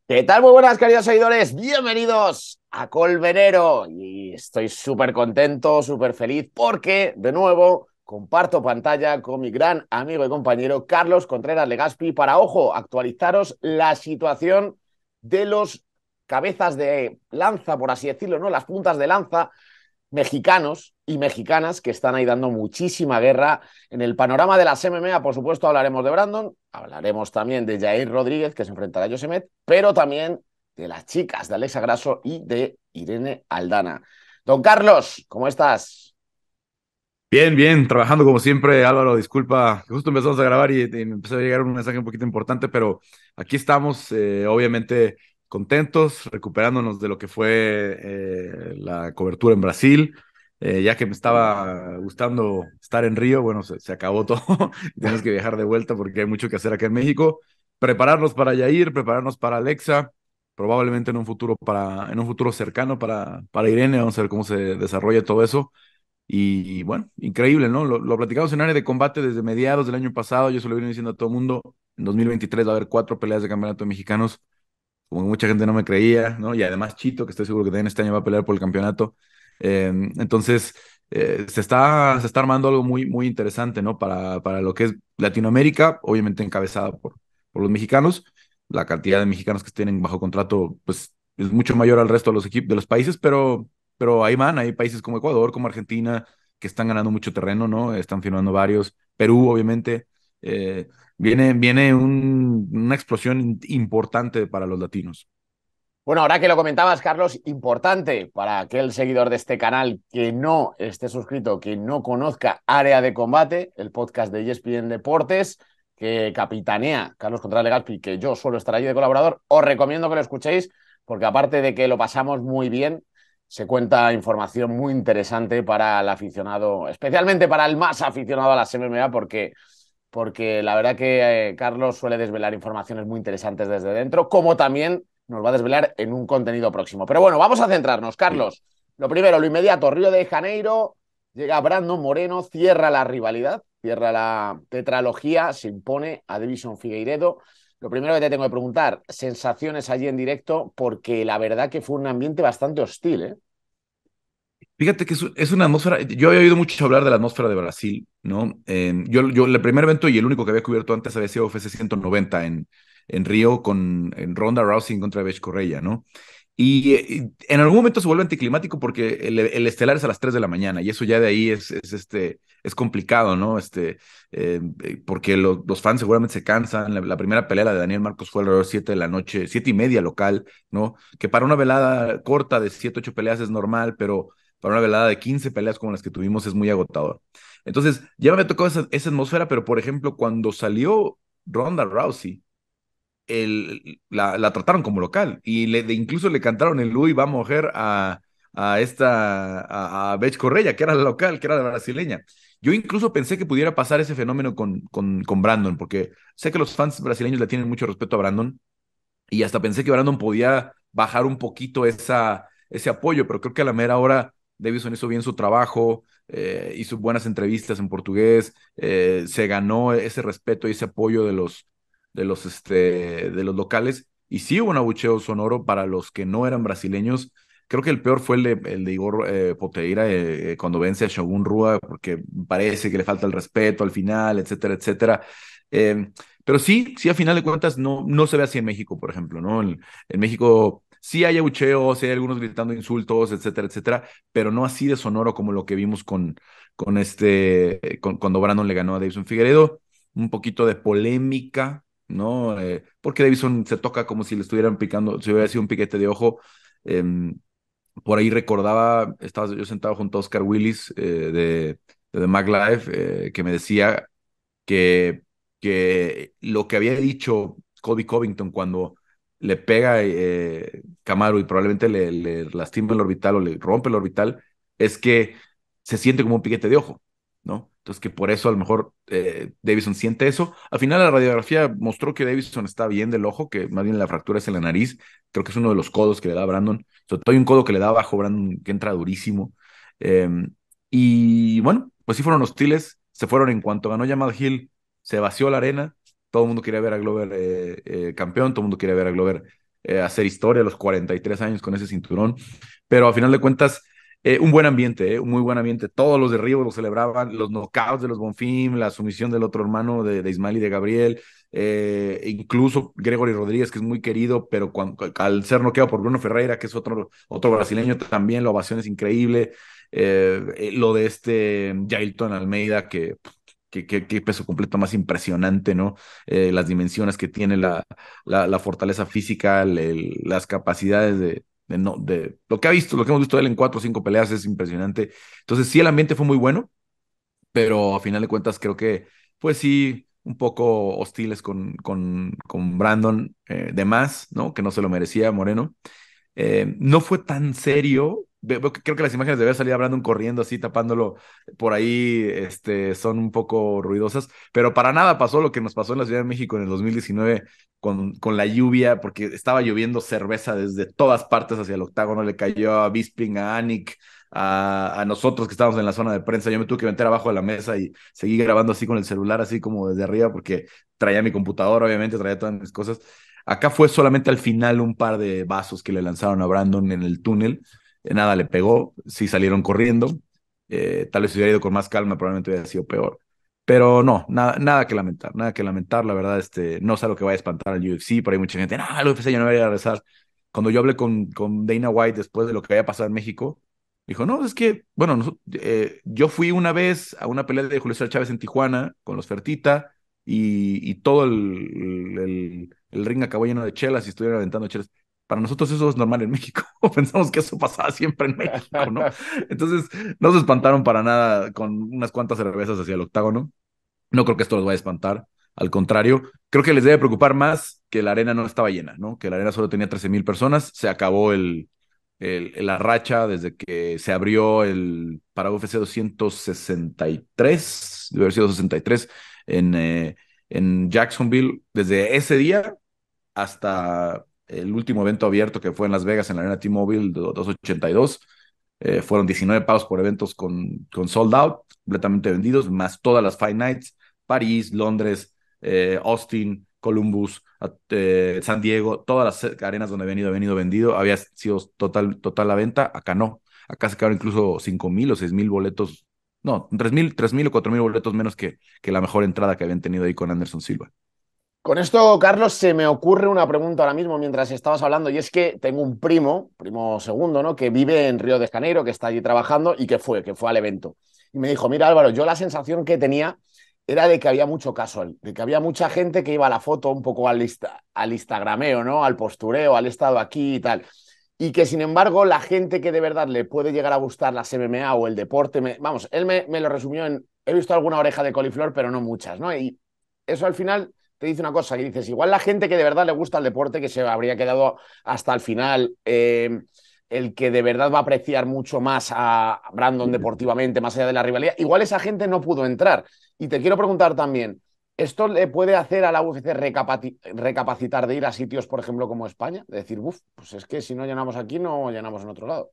¿Qué tal? Muy buenas, queridos seguidores. Bienvenidos a Colmenero. Y estoy súper contento, súper feliz porque, de nuevo, comparto pantalla con mi gran amigo y compañero Carlos Contreras Legaspi para, ojo, actualizaros la situación de los cabezas de lanza, por así decirlo, ¿no? Las puntas de lanza mexicanos y mexicanas que están ahí dando muchísima guerra en el panorama de las MMA. Por supuesto, hablaremos de Brandon, hablaremos también de Jair Rodríguez, que se enfrentará a Yosemet, pero también de las chicas de Alexa Grasso y de Irene Aldana. Don Carlos, ¿cómo estás? Bien, bien, trabajando como siempre, Álvaro, disculpa, que justo empezamos a grabar y me empezó a llegar un mensaje un poquito importante, pero aquí estamos, obviamente contentos, recuperándonos de lo que fue la cobertura en Brasil, ya que me estaba gustando estar en Río, bueno, se acabó todo, y tenemos que viajar de vuelta porque hay mucho que hacer acá en México, prepararnos para Yair, prepararnos para Alexa, probablemente en un futuro cercano para Irene, vamos a ver cómo se desarrolla todo eso. Y bueno, increíble, ¿no? Lo platicamos en área de combate desde mediados del año pasado. Yo se lo vine diciendo a todo el mundo. En 2023 va a haber 4 peleas de campeonato de mexicanos. Como que mucha gente no me creía, ¿no? Y además Chito, que estoy seguro que también este año va a pelear por el campeonato. Entonces, se está armando algo muy, muy interesante, ¿no? Para lo que es Latinoamérica, obviamente encabezada por los mexicanos. La cantidad de mexicanos que tienen bajo contrato, pues, es mucho mayor al resto de los equipos, de los países, pero ahí van, hay países como Ecuador, como Argentina, que están ganando mucho terreno, ¿no? Están firmando varios. Perú, obviamente. Eh, viene una explosión importante para los latinos. Bueno, ahora que lo comentabas, Carlos, importante para aquel seguidor de este canal que no esté suscrito, que no conozca Área de Combate, el podcast de ESPN Deportes, que capitanea Carlos Contreras Legaspi, que yo suelo estar allí de colaborador, os recomiendo que lo escuchéis, porque aparte de que lo pasamos muy bien, se cuenta información muy interesante para el aficionado, especialmente para el más aficionado a las MMA, porque la verdad que Carlos suele desvelar informaciones muy interesantes desde dentro, como también nos va a desvelar en un contenido próximo. Pero bueno, vamos a centrarnos, Sí. Carlos. Lo primero, lo inmediato, Río de Janeiro, llega Brandon Moreno, cierra la rivalidad, cierra la tetralogía, se impone a Davison Figueiredo. Lo primero que te tengo que preguntar, sensaciones allí en directo, porque la verdad que fue un ambiente bastante hostil, ¿eh? Fíjate que es una atmósfera, yo había oído mucho hablar de la atmósfera de Brasil, ¿no? Yo el primer evento y el único que había cubierto antes había sido UFC 190 en Río en Ronda Rousey en contra de Beth Correia, ¿no? Y en algún momento se vuelve anticlimático porque el estelar es a las 3 de la mañana y eso ya de ahí es complicado, ¿no? Porque los fans seguramente se cansan. La primera pelea la de Daniel Marcos fue alrededor de 7 de la noche, 7:30 local, ¿no? Que para una velada corta de 7, 8 peleas es normal, pero para una velada de 15 peleas como las que tuvimos es muy agotador. Entonces, ya me tocó esa atmósfera, pero por ejemplo, cuando salió Ronda Rousey, la trataron como local y incluso le cantaron el Uy, va mujer a Beth Correia, que era la local, que era la brasileña. Yo incluso pensé que pudiera pasar ese fenómeno con Brandon, porque sé que los fans brasileños le tienen mucho respeto a Brandon y hasta pensé que Brandon podía bajar un poquito ese apoyo, pero creo que a la mera hora Davison hizo bien su trabajo, hizo buenas entrevistas en portugués, se ganó ese respeto y ese apoyo de los locales, y sí hubo un abucheo sonoro para los que no eran brasileños. Creo que el peor fue el de Igor Poteira cuando vence a Shogun Rua, porque parece que le falta el respeto al final, etcétera, etcétera. Eh, pero sí, sí, a final de cuentas no se ve así en México, por ejemplo, ¿no? En México sí hay abucheos, sí hay algunos gritando insultos, etcétera, etcétera, pero no así de sonoro como lo que vimos cuando Brandon le ganó a Davison Figueredo. Un poquito de polémica, ¿no? Porque Davison se toca como si le estuvieran picando, si hubiera sido un piquete de ojo. Em, por ahí recordaba, estaba yo sentado junto a Oscar Willis de The Mag Live, que me decía que, que lo que había dicho Colby Covington cuando le pega Camaro y probablemente le lastima el orbital o le rompe el orbital, es que se siente como un piquete de ojo, ¿no? Entonces que por eso a lo mejor Davison siente eso. Al final la radiografía mostró que Davison está bien del ojo, que más bien la fractura es en la nariz. Creo que es uno de los codos que le da a Brandon. Sobre todo hay un codo que le da abajo a Brandon que entra durísimo. Eh, y bueno, pues sí fueron hostiles, se fueron en cuanto ganó Jamal Hill, se vació la arena, todo el mundo quería ver a Glover campeón, todo el mundo quería ver a Glover hacer historia a los 43 años con ese cinturón, pero a final de cuentas, un buen ambiente, un muy buen ambiente. Todos los de Río lo celebraban, los knockouts de los Bonfim, la sumisión del otro hermano de Ismael y de Gabriel, incluso Gregory Rodríguez, que es muy querido, pero al ser noqueado por Bruno Ferreira, que es otro brasileño, también la ovación es increíble. Lo de Jailton Almeida, que peso completo más impresionante, ¿no? Las dimensiones que tiene, la fortaleza física, las capacidades de lo que lo que hemos visto de él en 4 o 5 peleas es impresionante. Entonces, sí, el ambiente fue muy bueno, pero a final de cuentas creo que, pues sí, un poco hostiles con Brandon, de más, ¿no? Que no se lo merecía Moreno. No fue tan serio. Creo que las imágenes de ver salir a Brandon corriendo así, tapándolo por ahí, son un poco ruidosas, pero para nada pasó lo que nos pasó en la Ciudad de México en el 2019 con la lluvia, porque estaba lloviendo cerveza desde todas partes hacia el octágono, le cayó a Bisping, a Anik, a nosotros que estábamos en la zona de prensa. Yo me tuve que meter abajo de la mesa y seguí grabando así con el celular, así como desde arriba, porque traía mi computadora, obviamente, traía todas mis cosas. Acá fue solamente al final un par de vasos que le lanzaron a Brandon en el túnel. Nada le pegó, sí salieron corriendo. Tal vez si hubiera ido con más calma, probablemente hubiera sido peor. Pero no, nada que lamentar, nada que lamentar. La verdad, no es algo que vaya a espantar al UFC. Por ahí mucha gente, no, el UFC ya no debería regresar. Cuando yo hablé con Dana White después de lo que había pasado en México, dijo, no, es que, bueno, yo fui una vez a una pelea de Julio César Chávez en Tijuana con los Fertita y todo el ring acabó lleno de chelas y estuvieron aventando chelas. Para nosotros eso es normal en México. Pensamos que eso pasaba siempre en México, ¿no? Entonces, no se espantaron para nada con unas cuantas cervezas hacia el octágono. No creo que esto los vaya a espantar. Al contrario, creo que les debe preocupar más que la arena no estaba llena, ¿no? Que la arena solo tenía 13,000 personas. Se acabó la racha desde que se abrió para UFC 263, debe haber sido 63, en Jacksonville. Desde ese día hasta el último evento abierto que fue en Las Vegas, en la arena T-Mobile 282. Fueron 19 pagos por eventos con sold out, completamente vendidos, más todas las Fight Nights, París, Londres, Austin, Columbus, San Diego, todas las arenas donde ha venido vendido, había sido total la venta. Acá no, acá se quedaron incluso 5,000 o 6,000 boletos, no, 3,000 o 4,000 boletos menos que la mejor entrada que habían tenido ahí con Anderson Silva. Con esto, Carlos, se me ocurre una pregunta ahora mismo mientras estabas hablando, y es que tengo un primo segundo, ¿no? Que vive en Río de Janeiro, que está allí trabajando y que fue al evento. Y me dijo, mira, Álvaro, yo la sensación que tenía era de que había mucho casual, de que había mucha gente que iba a la foto un poco al instagrameo, ¿no? Al postureo, al estado aquí y tal. Y que, sin embargo, la gente que de verdad le puede llegar a gustar las MMA o el deporte, vamos, él me lo resumió en, he visto alguna oreja de coliflor, pero no muchas, ¿no? Y eso al final te dice una cosa, que dices, igual la gente que de verdad le gusta el deporte, que se habría quedado hasta el final, el que de verdad va a apreciar mucho más a Brandon deportivamente, más allá de la rivalidad, igual esa gente no pudo entrar. Y te quiero preguntar también, ¿esto le puede hacer a la UFC recapacitar de ir a sitios, por ejemplo, como España? De decir, uff, pues es que si no llenamos aquí, no llenamos en otro lado.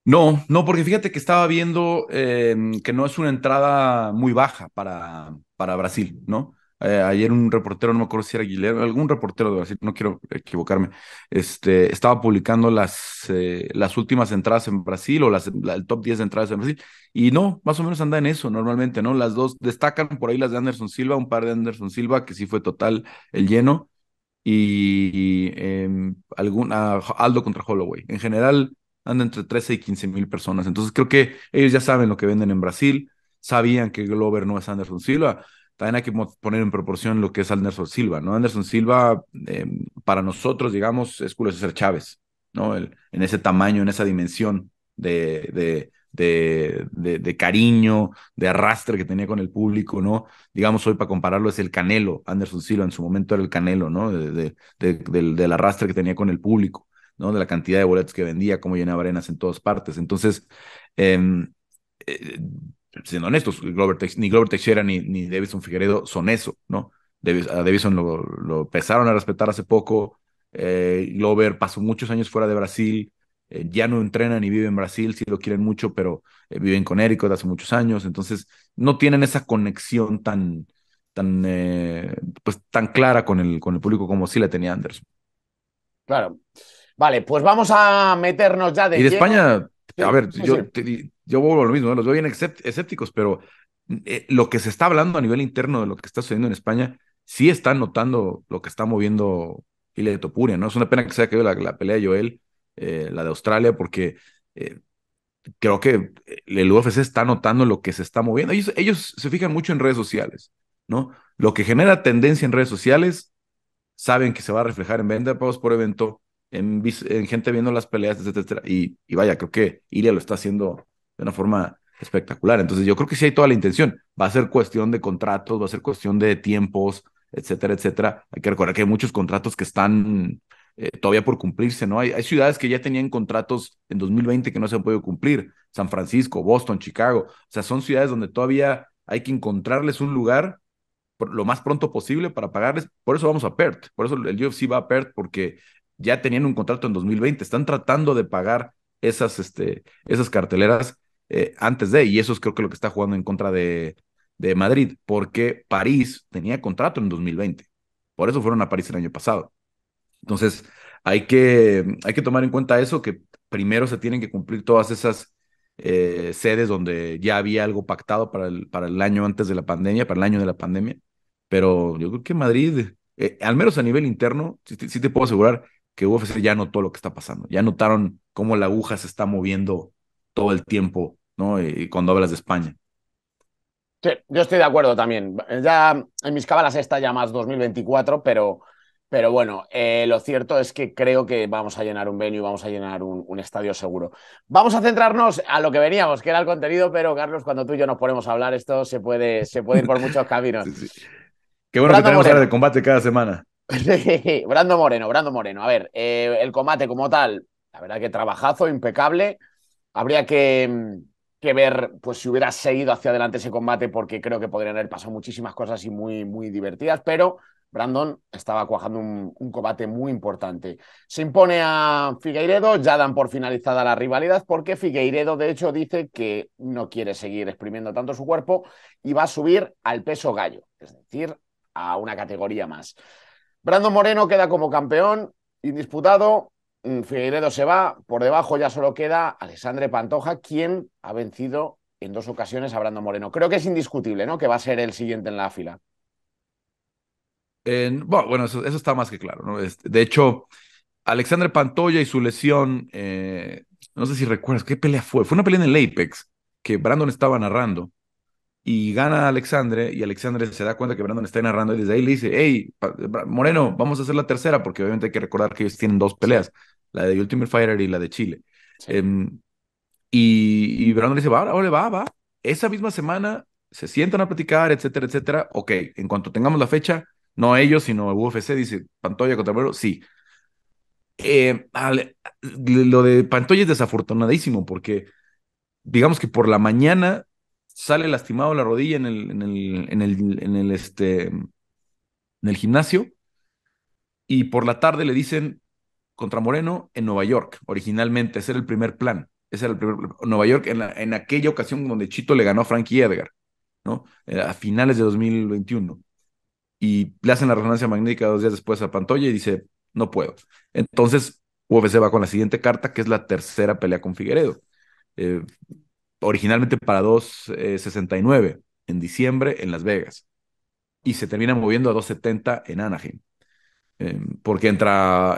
No, no, porque fíjate que estaba viendo que no es una entrada muy baja para Brasil, ¿no? Ayer un reportero, no me acuerdo si era Guillermo, algún reportero de Brasil, no quiero equivocarme, estaba publicando las últimas entradas en Brasil o el top 10 de entradas en Brasil, y no, más o menos anda en eso normalmente, ¿no? Las dos destacan por ahí las de Anderson Silva, un par de Anderson Silva, que sí fue total el lleno, y Aldo contra Holloway. En general anda entre 13 y 15,000 personas. Entonces creo que ellos ya saben lo que venden en Brasil, sabían que Glover no es Anderson Silva. También hay que poner en proporción lo que es Anderson Silva, ¿no? Anderson Silva, para nosotros, digamos, es Julio César Chávez, ¿no? En ese tamaño, en esa dimensión de cariño, de arrastre que tenía con el público, ¿no? Digamos, hoy para compararlo es el Canelo. Anderson Silva en su momento era el Canelo, ¿no? Del arrastre que tenía con el público, ¿no? De la cantidad de boletos que vendía, cómo llenaba arenas en todas partes. Entonces, eh, eh, siendo honestos, ni Glover Teixeira ni Davison Figueredo son eso, ¿no? A Davison lo empezaron a respetar hace poco. Glover pasó muchos años fuera de Brasil. Ya no entrenan ni viven en Brasil, sí lo quieren mucho, pero viven con Érico de hace muchos años. Entonces, no tienen esa conexión tan clara con el público como sí la tenía Anderson. Claro. Vale, pues vamos a meternos ya Y de de lleno. España, a Sí, ver, sí, sí. yo vuelvo a lo mismo, ¿no? Los veo bien escépticos, pero lo que se está hablando a nivel interno de lo que está sucediendo en España, sí están notando lo que está moviendo Ilia Topuria, ¿no? Es una pena que se haya caído la pelea de Joel, la de Australia, porque eh, creo que el UFC está notando lo que se está moviendo. Ellos se fijan mucho en redes sociales, ¿no? Lo que genera tendencia en redes sociales saben que se va a reflejar en venta de pagos por evento, en gente viendo las peleas, etcétera, etcétera. Y vaya, creo que Ilia lo está haciendo de una forma espectacular. Entonces yo creo que sí hay toda la intención. Va a ser cuestión de contratos, va a ser cuestión de tiempos, etcétera, etcétera. Hay que recordar que hay muchos contratos que están todavía por cumplirse, ¿no? Hay ciudades que ya tenían contratos en 2020 que no se han podido cumplir. San Francisco, Boston, Chicago. O sea, son ciudades donde todavía hay que encontrarles un lugar lo más pronto posible para pagarles. Por eso vamos a Perth, por eso el UFC va a Perth, porque ya tenían un contrato en 2020, están tratando de pagar esas carteleras antes de, y eso es creo que lo que está jugando en contra de Madrid, porque París tenía contrato en 2020, por eso fueron a París el año pasado. Entonces, hay que tomar en cuenta eso, que primero se tienen que cumplir todas esas sedes donde ya había algo pactado para el año antes de la pandemia, para el año de la pandemia. Pero yo creo que Madrid, al menos a nivel interno, sí te puedo asegurar que UFC ya notó lo que está pasando. Ya notaron cómo la aguja se está moviendo todo el tiempo, ¿no? Y cuando hablas de España. Sí, yo estoy de acuerdo también. Ya en mis cábalas está ya más 2024, pero bueno, lo cierto es que creo que vamos a llenar un venue, vamos a llenar un estadio seguro. Vamos a centrarnos a lo que veníamos, que era el contenido, pero Carlos, cuando tú y yo nos ponemos a hablar, esto se puede ir por muchos caminos. Sí, sí. Qué bueno que Brando tenemos área de Moreno. combate cada semana. Brando Moreno, Brando Moreno. A ver, el combate como tal, la verdad que trabajazo, impecable. Habría que ver pues si hubiera seguido hacia adelante ese combate porque creo que podrían haber pasado muchísimas cosas y muy, muy divertidas, pero Brandon estaba cuajando un combate muy importante. Se impone a Figueiredo, ya dan por finalizada la rivalidad porque Figueiredo de hecho dice que no quiere seguir exprimiendo tanto su cuerpo y va a subir al peso gallo, es decir, a una categoría más. Brandon Moreno queda como campeón indisputado. Figueiredo se va, por debajo ya solo queda Alexandre Pantoja, quien ha vencido en 2 ocasiones a Brandon Moreno. Creo que es indiscutible, ¿no? Que va a ser el siguiente en la fila. Bueno, eso está más que claro, ¿no? De hecho, Alexandre Pantoya y su lesión, no sé si recuerdas, ¿qué pelea fue? Fue una pelea en el Apex que Brandon estaba narrando y gana Alexandre y Alexandre se da cuenta que Brandon está narrando y desde ahí le dice, hey, Moreno, vamos a hacer la tercera porque obviamente hay que recordar que ellos tienen dos Sí, peleas, la de Ultimate Fighter y la de Chile. sí. Em, y Brandon le dice, va, ahora va, va. Esa misma semana se sientan a platicar, etcétera, etcétera. Ok, en cuanto tengamos la fecha, no ellos, sino el UFC, dice Pantoya contra Moreno, sí. Lo de Pantoya es desafortunadísimo porque digamos que por la mañana sale lastimado la rodilla en el gimnasio y por la tarde le dicen contra Moreno en Nueva York, originalmente, ese era el primer plan. Ese era el primer plan. Nueva York en aquella ocasión donde Chito le ganó a Frankie Edgar, ¿no? A finales de 2021. Y le hacen la resonancia magnética 2 días después a Pantoya y dice, no puedo. Entonces, UFC va con la siguiente carta, que es la tercera pelea con Figueredo. Eh, Originalmente para 269 en diciembre en Las Vegas. Y se termina moviendo a 270 en Anaheim. Porque entra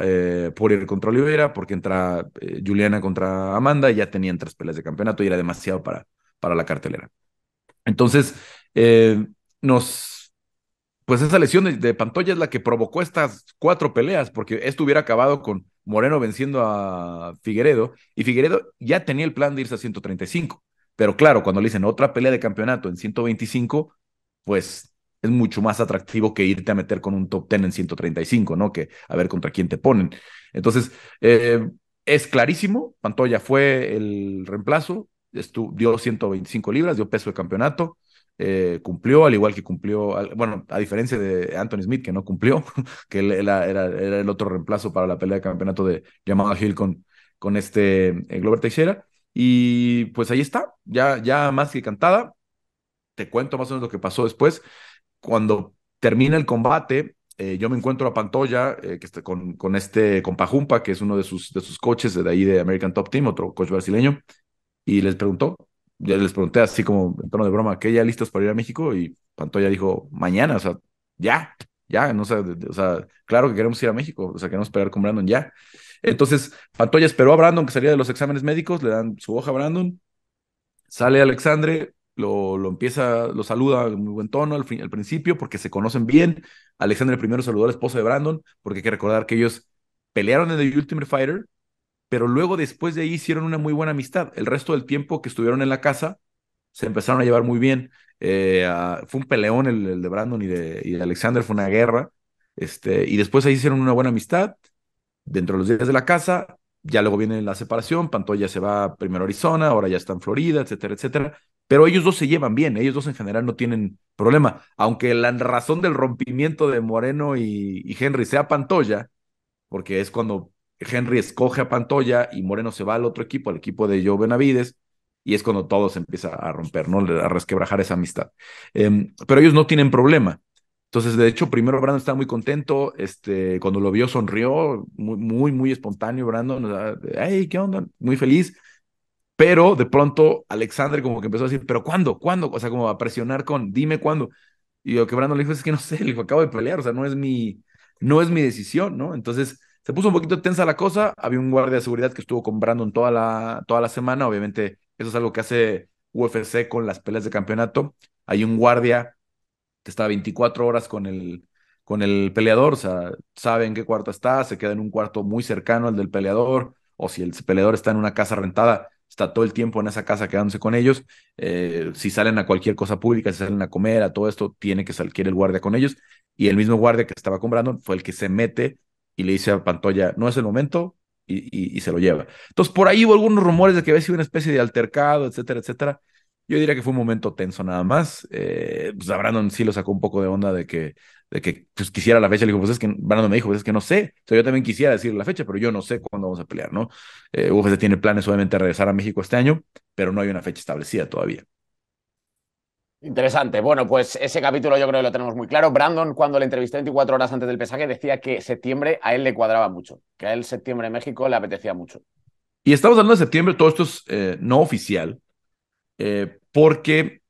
Poirier contra Oliveira, porque entra Juliana contra Amanda, y ya tenían 3 peleas de campeonato y era demasiado para la cartelera. Entonces, eh, nos pues esa lesión de Pantoya es la que provocó estas 4 peleas, porque esto hubiera acabado con Moreno venciendo a Figueredo, y Figueredo ya tenía el plan de irse a 135. Pero claro, cuando le dicen otra pelea de campeonato en 125, pues es mucho más atractivo que irte a meter con un top 10 en 135, ¿no? Que a ver contra quién te ponen. Entonces, es clarísimo, Pantoya fue el reemplazo, dio 125 libras, dio peso de campeonato, cumplió, al igual que cumplió, bueno, a diferencia de Anthony Smith, que no cumplió, que él era el otro reemplazo para la pelea de campeonato de Jamal Hill con Glover Teixeira. Y pues ahí está, ya más que cantada. Te cuento más o menos lo que pasó después. Cuando termina el combate, yo me encuentro a Pantoya, que está con Pajumpa, que es uno de sus coaches de ahí de American Top Team, otro coach brasileño, y ya les pregunté así como en tono de broma, ¿qué ya listos para ir a México? Y Pantoya dijo, mañana, o sea, ya, ya, no sé, o sea, claro que queremos ir a México, o sea, queremos pelear con Brandon ya. Entonces, Pantoya esperó a Brandon que salía de los exámenes médicos, le dan su hoja a Brandon, sale Alexandre, lo saluda en muy buen tono al principio porque se conocen bien. Alexandre primero saludó a la esposa de Brandon porque hay que recordar que ellos pelearon en The Ultimate Fighter, pero luego después de ahí hicieron una muy buena amistad. El resto del tiempo que estuvieron en la casa se empezaron a llevar muy bien. Fue un peleón el de Brandon y de Alexander, fue una guerra. Y después ahí hicieron una buena amistad dentro de los días de la casa. Ya luego viene la separación, Pantoya se va primero a Arizona, ahora ya está en Florida, etcétera, etcétera. Pero ellos dos se llevan bien, ellos dos en general no tienen problema. Aunque la razón del rompimiento de Moreno y Henry sea Pantoya, porque es cuando Henry escoge a Pantoya y Moreno se va al otro equipo, al equipo de Joe Benavides, y es cuando todo se empieza a romper, ¿no? A resquebrajar esa amistad. Pero ellos no tienen problema. Entonces, de hecho, primero Brandon estaba muy contento, cuando lo vio sonrió, muy, muy, muy espontáneo Brandon, o sea, hey, ¿qué onda? Muy feliz, pero de pronto Alexander como que empezó a decir, ¿pero cuándo? ¿Cuándo? O sea, como a presionar con, dime cuándo. Y lo que Brandon le dijo es que no sé, le dijo, acabo de pelear, o sea, no es mi decisión, ¿no? Entonces se puso un poquito tensa la cosa, había un guardia de seguridad que estuvo con Brandon toda la semana, obviamente eso es algo que hace UFC con las peleas de campeonato, hay un guardia que está 24 horas con el peleador, o sea, sabe en qué cuarto está, se queda en un cuarto muy cercano al del peleador, o si el peleador está en una casa rentada, está todo el tiempo en esa casa quedándose con ellos. Si salen a cualquier cosa pública, si salen a comer, a todo esto, tiene que salir el guardia con ellos. Y el mismo guardia que estaba con Brandon fue el que se mete y le dice a Pantoya, no es el momento, y se lo lleva. Entonces, por ahí hubo algunos rumores de que había sido una especie de altercado, etcétera, etcétera. Yo diría que fue un momento tenso nada más. Pues a Brandon sí lo sacó un poco de onda de que pues, quisiera la fecha. Le dijo, pues es que Brandon me dijo, pues es que no sé. O sea, yo también quisiera decir la fecha, pero yo no sé cuándo vamos a pelear, ¿no? UFC tiene planes obviamente de regresar a México este año, pero no hay una fecha establecida todavía. Interesante. Bueno, pues ese capítulo yo creo que lo tenemos muy claro. Brandon, cuando le entrevisté 24 horas antes del pesaje, decía que septiembre a él le cuadraba mucho, que a él septiembre en México le apetecía mucho. Y estamos hablando de septiembre, todo esto es no oficial, porque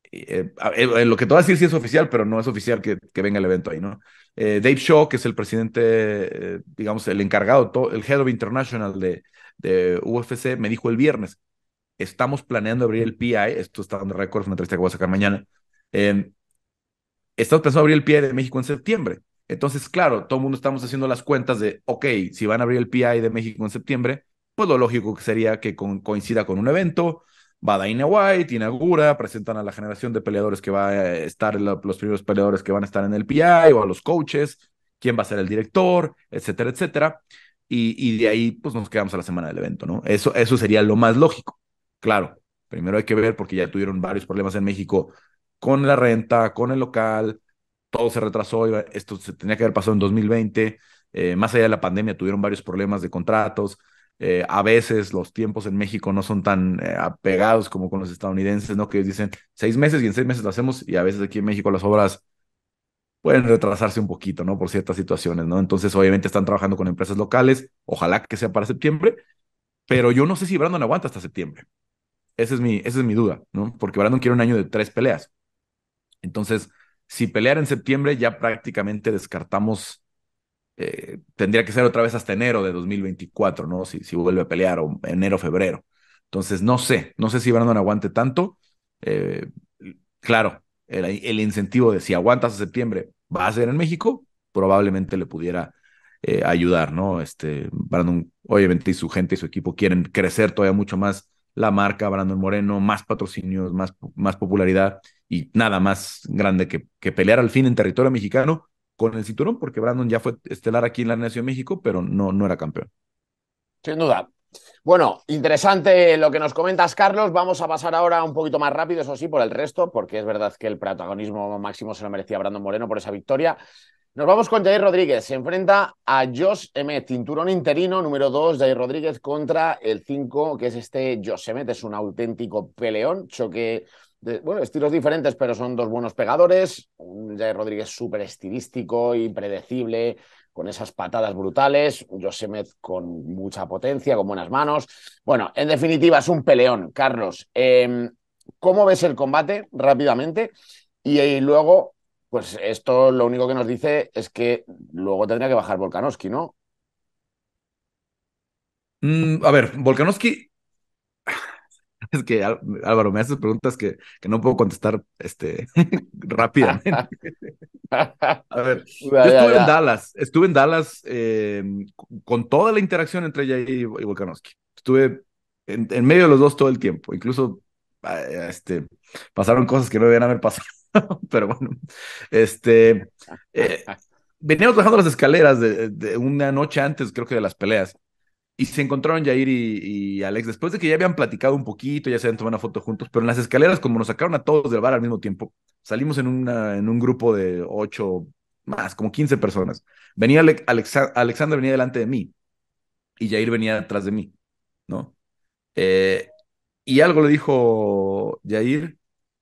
lo que te voy a decir sí es oficial, pero no es oficial que venga el evento ahí, ¿no? Dave Shaw, que es el presidente, digamos, el encargado, el Head of International de UFC, me dijo el viernes, estamos planeando abrir el PI, esto está en récord, es una entrevista que voy a sacar mañana, eh, estamos pensando abrir el PI de México en septiembre. Entonces, claro, todo el mundo estamos haciendo las cuentas de, ok, si van a abrir el PI de México en septiembre, pues lo lógico que sería que coincida con un evento, va Dana White, inaugura, presentan a la generación de peleadores que va a estar, los primeros peleadores que van a estar en el PI o a los coaches, quién va a ser el director, etcétera, etcétera. Y de ahí, pues nos quedamos a la semana del evento, ¿no? Eso sería lo más lógico. Claro, primero hay que ver porque ya tuvieron varios problemas en México con la renta, con el local, todo se retrasó, esto se tenía que haber pasado en 2020, más allá de la pandemia tuvieron varios problemas de contratos, a veces los tiempos en México no son tan apegados como con los estadounidenses, ¿no? Que ellos dicen 6 meses y en 6 meses lo hacemos y a veces aquí en México las obras pueden retrasarse un poquito, ¿no? Por ciertas situaciones, ¿no? Entonces obviamente están trabajando con empresas locales, ojalá que sea para septiembre, pero yo no sé si Brandon aguanta hasta septiembre. Esa es mi duda, ¿no? Porque Brandon quiere un año de 3 peleas. Entonces, si pelear en septiembre, ya prácticamente descartamos, tendría que ser otra vez hasta enero de 2024, ¿no? Si vuelve a pelear, o enero, febrero. Entonces, no sé si Brandon aguante tanto. Eh, claro, el incentivo de si aguantas a septiembre va a ser en México, probablemente le pudiera ayudar, ¿no? Brandon, obviamente, y su gente y su equipo quieren crecer todavía mucho más la marca Brandon Moreno, más patrocinios, más popularidad y nada más grande que pelear al fin en territorio mexicano con el cinturón, porque Brandon ya fue estelar aquí en la Nación de México, pero no era campeón. Sin duda. Bueno, interesante lo que nos comentas, Carlos. Vamos a pasar ahora un poquito más rápido, eso sí, por el resto, porque es verdad que el protagonismo máximo se lo merecía Brandon Moreno por esa victoria. Nos vamos con Jair Rodríguez. Se enfrenta a Josh Emmett, cinturón interino número 2, Jair Rodríguez contra el 5, que es Josh Emmett. Es un auténtico peleón, choque bueno, estilos diferentes, pero son dos buenos pegadores. Un Jair Rodríguez súper estilístico, impredecible, con esas patadas brutales. Josemet con mucha potencia, con buenas manos. Bueno, en definitiva, es un peleón, Carlos. ¿Cómo ves el combate rápidamente? Y luego, pues esto lo único que nos dice es que luego tendría que bajar Volkanovski, ¿no? A ver, Volkanovski, es que Álvaro, me haces preguntas que no puedo contestar rápidamente. A ver, Ya, yo ya, estuve en ya. Dallas, con toda la interacción entre Jair y Volkanovski. Estuve en medio de los dos todo el tiempo, incluso pasaron cosas que no debían haber pasado, pero bueno, este, eh, veníamos bajando las escaleras de una noche antes, creo que de las peleas, y se encontraron Jair y Alex después de que ya habían platicado un poquito, ya se habían tomado una foto juntos, pero en las escaleras, como nos sacaron a todos del bar al mismo tiempo, salimos en un grupo de 8 más, como 15 personas. Venía Alexander venía delante de mí y Jair venía detrás de mí, ¿no? Eh, y algo le dijo Jair,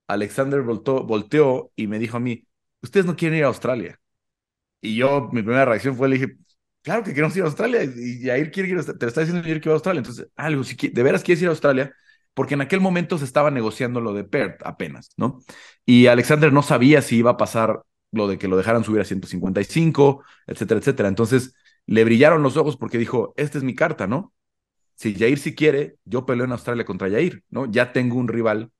Alexander volteó y me dijo a mí, ustedes no quieren ir a Australia. Y yo, mi primera reacción fue, le dije, claro que queremos ir a Australia. Y Jair quiere ir, te lo está diciendo Jair que va a Australia. Entonces, algo, si de veras quieres ir a Australia, porque en aquel momento se estaba negociando lo de Perth apenas, ¿no? Y Alexander no sabía si iba a pasar lo de que lo dejaran subir a 155, etcétera, etcétera. Entonces, le brillaron los ojos porque dijo, esta es mi carta, ¿no? Si Jair sí quiere, yo peleo en Australia contra Jair, ¿no? Ya tengo un rival,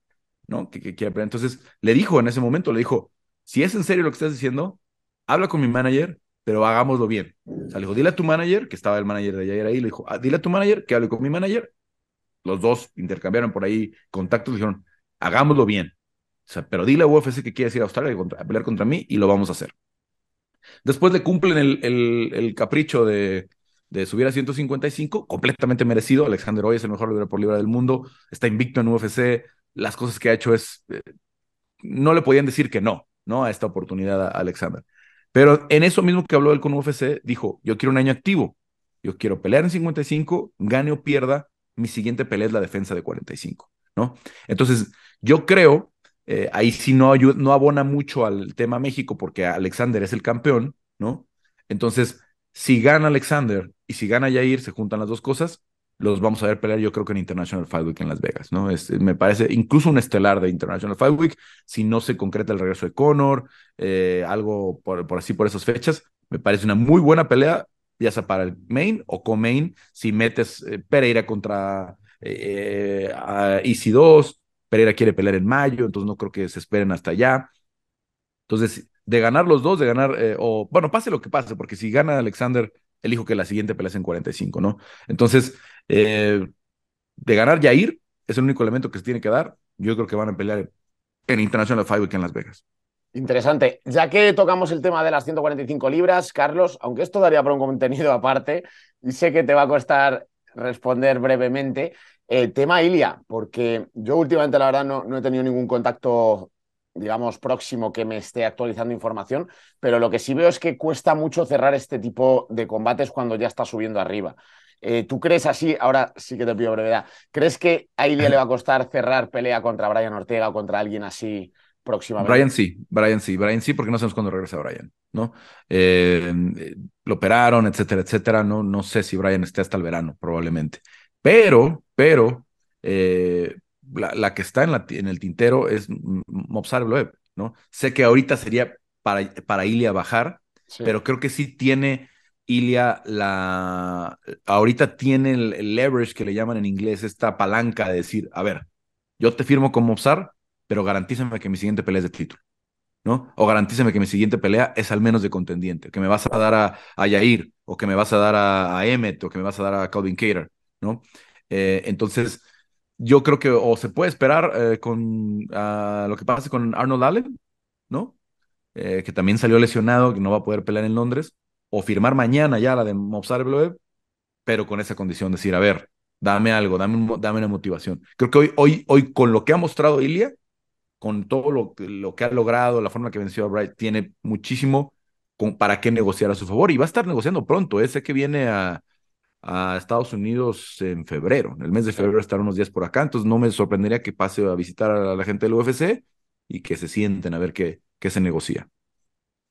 ¿no? Que quiere pelear. Entonces, le dijo en ese momento, le dijo, si es en serio lo que estás diciendo, habla con mi manager, pero hagámoslo bien. O sea, le dijo, dile a tu manager, que estaba el manager de Jair ahí, le dijo, dile a tu manager que hable con mi manager. Los dos intercambiaron por ahí contactos, dijeron, hagámoslo bien. O sea, pero dile a UFC que quieres ir a Australia a pelear contra mí y lo vamos a hacer. Después le cumplen el capricho de subir a 155, completamente merecido. Alexander hoy es el mejor libra por libra del mundo, está invicto en UFC. Las cosas que ha hecho no le podían decir que no, ¿no? A esta oportunidad a Alexander. Pero en eso mismo que habló él con UFC, dijo, yo quiero un año activo, yo quiero pelear en 55, gane o pierda, mi siguiente pelea es la defensa de 45, ¿no? Entonces, yo creo, ahí sí no abona mucho al tema México porque Alexander es el campeón, ¿no? Entonces, si gana Alexander y si gana Yair, se juntan las dos cosas, los vamos a ver pelear yo creo que en International Fight Week en Las Vegas, ¿no? Me parece incluso un estelar de International Fight Week, si no se concreta el regreso de Conor, algo por esas fechas, me parece una muy buena pelea, ya sea para el main o co-main, si metes Pereira contra Easy 2, Pereira quiere pelear en mayo, entonces no creo que se esperen hasta allá. Entonces, de ganar los dos, de ganar, o bueno, pase lo que pase, porque si gana Alexander, elijo que la siguiente pelea es en 45, ¿no? Entonces, de ganar Yair, es el único elemento que se tiene que dar. Yo creo que van a pelear en International Fight Week en Las Vegas. Interesante. Ya que tocamos el tema de las 145 libras, Carlos, aunque esto daría para un contenido aparte, y sé que te va a costar responder brevemente, el tema Ilia, porque yo últimamente la verdad no he tenido ningún contacto, digamos, próximo que me esté actualizando información, pero lo que sí veo es que cuesta mucho cerrar este tipo de combates cuando ya está subiendo arriba. ¿Tú crees así? Ahora sí que te pido brevedad. ¿Crees que a Ilia le va a costar cerrar pelea contra Brian Ortega o contra alguien así próximamente? Brian sí, porque no sabemos cuándo regresa Brian, ¿no? Lo operaron, etcétera, etcétera. No sé si Brian esté hasta el verano, probablemente. Pero, la que está en el tintero es Movsar Evloev, ¿no? Sé que ahorita sería para Ilia bajar, Sí. pero creo que sí tiene Ilia ahorita tiene el leverage que le llaman en inglés, esta palanca de decir, a ver, yo te firmo con Movsar, pero garantízame que mi siguiente pelea es de título, ¿no? O garantízame que mi siguiente pelea es al menos de contendiente, que me vas a dar a Yair, o que me vas a dar a Emmett, o que me vas a dar a Calvin Kattar, ¿no? Entonces, yo creo que o se puede esperar con lo que pase con Arnold Allen, ¿no? Que también salió lesionado, que no va a poder pelear en Londres, o firmar mañana ya la de Movsar Evloev, pero con esa condición de decir, a ver, dame algo, dame una motivación. Creo que hoy con lo que ha mostrado Ilia, con todo lo que ha logrado, la forma que venció a Bright, tiene muchísimo para qué negociar a su favor y va a estar negociando pronto. Sé que viene a Estados Unidos en febrero. En el mes de Sí. febrero estará unos días por acá, entonces no me sorprendería que pase a visitar a la gente del UFC y que se sienten a ver qué se negocia.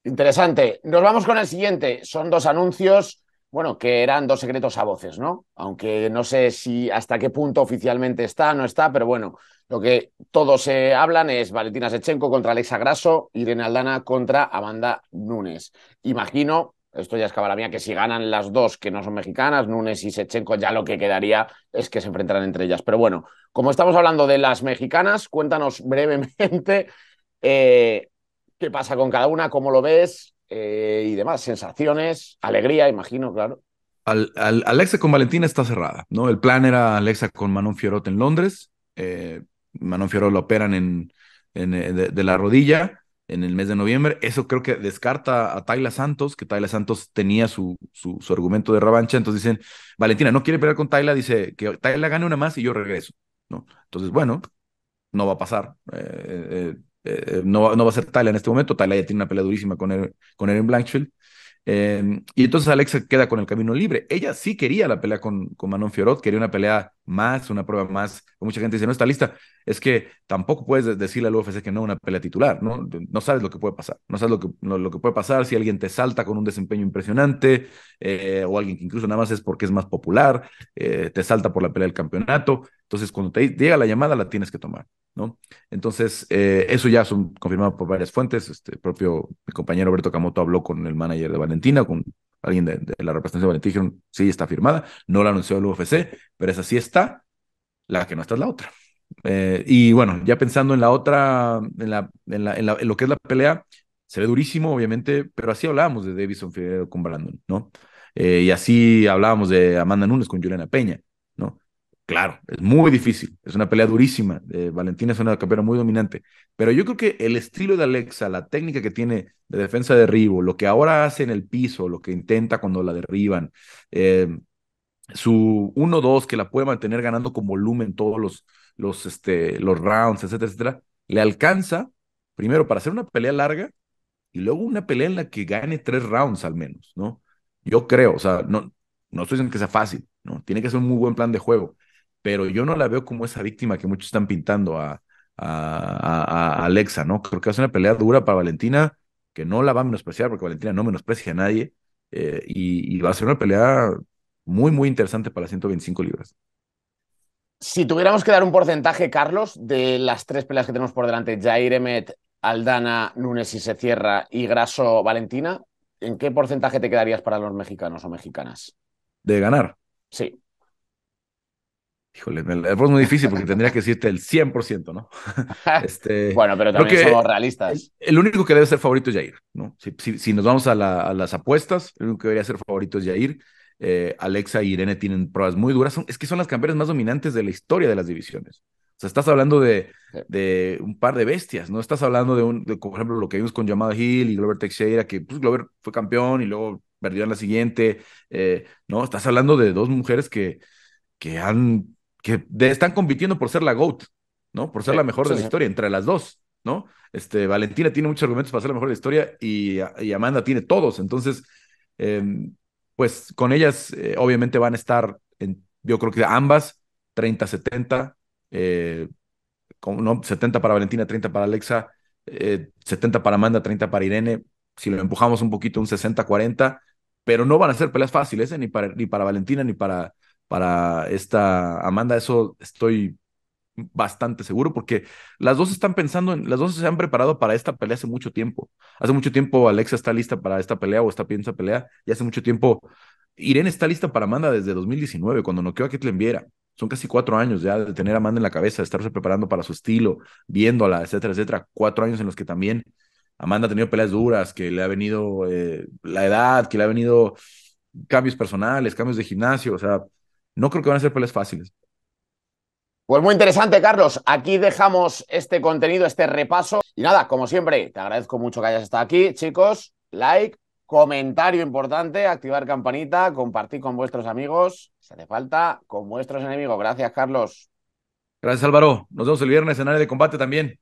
Interesante. Nos vamos con el siguiente. Son dos anuncios, bueno, que eran dos secretos a voces, ¿no? Aunque no sé si hasta qué punto oficialmente está, no está, pero bueno, lo que todos hablan es Valentina Shevchenko contra Alexa Grasso, Irene Aldana contra Amanda Nunes. Imagino, esto ya es cabala mía, que si ganan las dos que no son mexicanas, Nunes y Shevchenko, ya lo que quedaría es que se enfrentarán entre ellas. Pero bueno, como estamos hablando de las mexicanas, cuéntanos brevemente eh, qué pasa con cada una, cómo lo ves y demás, sensaciones, alegría, imagino, claro. Alexa con Valentina está cerrada, ¿no? El plan era Alexa con Manon Fiorot en Londres. Manon Fiorot lo operan de la rodilla en el mes de noviembre. Eso creo que descarta a Tayla Santos, que Tayla Santos tenía su argumento de revancha. Entonces dicen, Valentina no quiere pelear con Tayla, dice que Tayla gane una más y yo regreso, ¿no? Entonces, bueno, no va a pasar. No va a ser Tayla en este momento. Tayla ya tiene una pelea durísima con Erin Blanchfield. Y entonces Alexa queda con el camino libre. Ella sí quería la pelea con Manon Fiorot, quería una pelea más, una prueba más. Mucha gente dice, no está lista. Es que tampoco puedes decirle al UFC que no una pelea titular, ¿no? No sabes lo que puede pasar. No sabes lo que puede pasar si alguien te salta con un desempeño impresionante, o alguien que incluso nada más es porque es más popular, te salta por la pelea del campeonato. Entonces, cuando te llega la llamada, la tienes que tomar, ¿no? Entonces, eso ya son confirmado por varias fuentes. Propio mi compañero Roberto Camoto habló con el manager de Valentina, con alguien de la representación de Valentina, dijeron, sí, está firmada, no la anunció el UFC, pero esa sí está, la que no está es la otra. Y bueno, ya pensando en la otra, en lo que es la pelea, se ve durísimo, obviamente, pero así hablábamos de Davison Figueiredo con Brandon, ¿no? Y así hablábamos de Amanda Nunes con Juliana Peña, ¿no? Claro, es muy difícil, es una pelea durísima. Valentina es una campeona muy dominante, pero yo creo que el estilo de Alexa, la técnica que tiene de defensa de derribo, lo que ahora hace en el piso, lo que intenta cuando la derriban, eh, su 1-2 que la puede mantener ganando con volumen todos los rounds, etcétera, etcétera, le alcanza primero para hacer una pelea larga y luego una pelea en la que gane 3 rounds al menos, ¿no? Yo creo, o sea, no estoy diciendo que sea fácil, ¿no? Tiene que ser un muy buen plan de juego, pero yo no la veo como esa víctima que muchos están pintando a Alexa, ¿no? Creo que va a ser una pelea dura para Valentina, que no la va a menospreciar, porque Valentina no menosprecia a nadie, y va a ser una pelea muy, muy interesante para las 125 libras. Si tuviéramos que dar un porcentaje, Carlos, de las tres peleas que tenemos por delante, Jair Emet, Aldana, Nunes y se cierra y Grasso, Valentina, ¿en qué porcentaje te quedarías para los mexicanos o mexicanas? De ganar. Sí. Híjole, me la muy difícil porque tendría que decirte el 100%, ¿no? Bueno, pero Creo también somos que realistas. el único que debe ser favorito es Jair, ¿no? Si nos vamos a las apuestas, el único que debería ser favorito es Jair. Alexa y Irene tienen pruebas muy duras. Es que son las campeonas más dominantes de la historia de las divisiones. O sea, estás hablando de un par de bestias, ¿no? Estás hablando por ejemplo, lo que vimos con Jamal Hill y Glover Teixeira, que pues, Glover fue campeón y luego perdió en la siguiente. ¿No? Estás hablando de dos mujeres que han, están compitiendo por ser la GOAT, ¿no? Por ser Sí, la mejor de sí, la sí. historia, entre las dos, ¿no? Valentina tiene muchos argumentos para ser la mejor de la historia y Amanda tiene todos. Entonces, eh, pues con ellas, obviamente van a estar, yo creo que ambas, 30-70, ¿no? 70 para Valentina, 30 para Alexa, 70 para Amanda, 30 para Irene. Si lo empujamos un poquito, un 60-40, pero no van a ser peleas fáciles, ni para Valentina ni para esta Amanda. Eso estoy bastante seguro porque las dos se han preparado para esta pelea hace mucho tiempo. Hace mucho tiempo Alexa está lista para esta pelea o está pidiendo esta pelea y hace mucho tiempo Irene está lista para Amanda desde 2019 cuando noqueó a Ketlen Viera. Son casi 4 años ya de tener a Amanda en la cabeza, de estarse preparando para su estilo, viéndola, etcétera, etcétera. 4 años en los que también Amanda ha tenido peleas duras, que le ha venido la edad, que le ha venido cambios personales, cambios de gimnasio. O sea, no creo que van a ser peleas fáciles. Pues muy interesante, Carlos. Aquí dejamos este contenido, este repaso. Y nada, como siempre, te agradezco mucho que hayas estado aquí, chicos. Like, comentario importante, activar campanita, compartir con vuestros amigos, si hace falta, con vuestros enemigos. Gracias, Carlos. Gracias, Álvaro. Nos vemos el viernes en área de combate también.